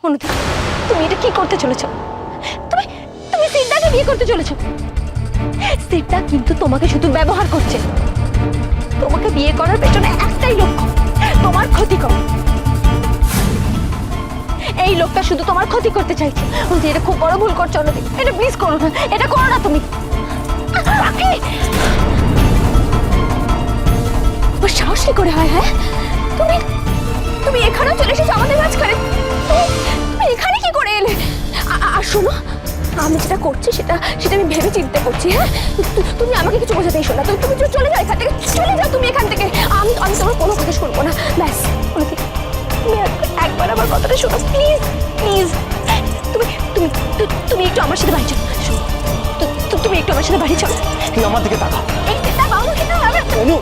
অনুদি, তুমি এটা কি করতে চলেছো? তুমি তুমি সিদ্ধাকে বিয়ে করতে চলেছো। সিদ্ধা কিন্তু তোমাকে শুধু ব্যবহার করছে। তোমাকে বিয়ে করার পেছনে একটাই লক্ষ্য, তোমার ক্ষতি করা। এই লোকটা শুধু তোমার ক্ষতি করতে চাইছে। অনুদি, এটা খুব বড় ভুল করছো অনুদি, এটা প্লিজ করো না, এটা করো না তুমি। ওর সাহস কি করে হয়? হ্যাঁ, তুমি তুমি এখানেও চলে এসেছো আমাদের মাঝখানে। তুমি এখানে কি করে এলে? আর শোনো, আমি যেটা করছি সেটা সেটা আমি ভেবে চিন্তে করছি। হ্যাঁ, তুমি আমাকে কিছু বোঝাতে এসো না। তুমি চলে যাও এখান থেকে, চলে যাও তুমি এখান থেকে। আমি আমি তোমার কোনো কথা শুনবো না। ব্যাস, তুমি একবার আমার কথাটা শোনো প্লিজ, প্লিজ। তুমি তুমি তুমি একটু আমার সাথে বাড়ি চলো। তুমি একটু আমার সাথে বাড়ি চলো। তুই আমার দিকে তাকা। এই বাবু কিন্তু অনু,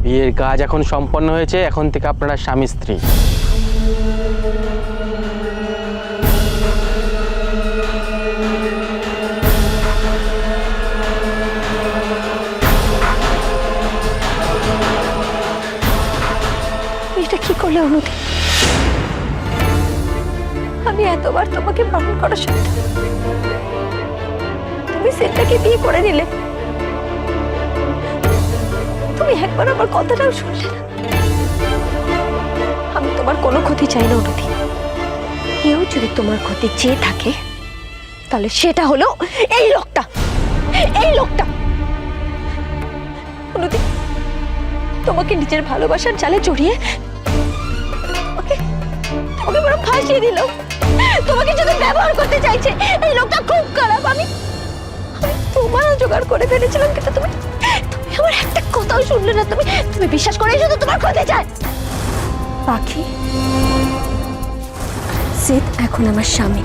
বিয়ের কাজ এখন সম্পন্ন হয়েছে। এখন থেকে আপনারা স্বামী স্ত্রী। এটা কি করলে অনুদি? আমি এতবার তোমাকে বারণ করা সত্ত্বেও তুমি সেটাকে বিয়ে করে নিলে। তুমি একবার আমার কথাটাও শুনলে না। আমি তোমার কোনো ক্ষতি চাই না অনুদি। কেউ যদি তোমার ক্ষতি চেয়ে থাকে তাহলে সেটা হলো এই লোকটা, এই লোকটা। অনুদি, তোমাকে নিজের ভালোবাসার জালে জড়িয়ে তোমাকে বড় ফাঁসিয়ে দিল। তোমাকে যদি ব্যবহার করতে চাইছে এই লোকটা খুব খারাপ। আমি তোমারও জোগাড় করে ফেলেছিলাম, কিন্তু তুমি তুমি আমার একটা কথাও শুনলে না। তুমি বিশ্বাস করে শুধু তোমার ক্ষতি চায়। পাখি, সিদ এখন আমার স্বামী।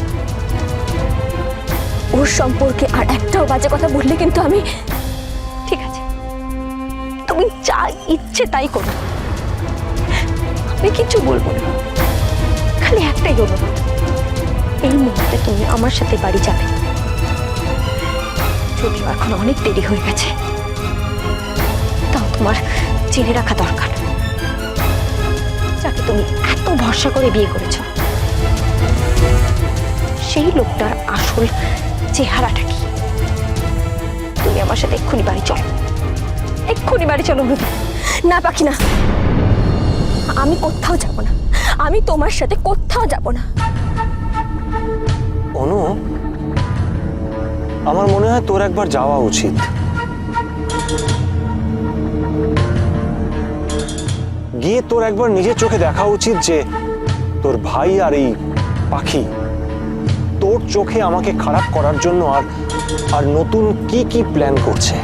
ওর সম্পর্কে আর একটাও বাজে কথা বললে কিন্তু আমি। ঠিক আছে, তুমি যা ইচ্ছে তাই করো, আমি কিছু বলবো না। খালি একটাই অনুরোধ, এই মুহূর্তে তুমি আমার সাথে বাড়ি যাবে। যদিও এখন অনেক দেরি হয়ে গেছে, তাও তোমার জেনে রাখা দরকার যাকে তুমি এত ভরসা করে বিয়ে করেছ সেই লোকটার আসল চেহারাটা কি। তুমি আমার সাথে এক্ষুনি বাড়ি চলো, এক্ষুনি বাড়ি চলো। না পাখি না, আমি কোথাও যাব না। আমি তোমার সাথে কোথাও যাব না। অনু, আমার মনে হয় তোর একবার যাওয়া উচিত। গিয়ে তোর একবার নিজের চোখে দেখা উচিত যে তোর ভাই আর এই পাখি তোর চোখে আমাকে খারাপ করার জন্য আর নতুন কি কি প্ল্যান করছে।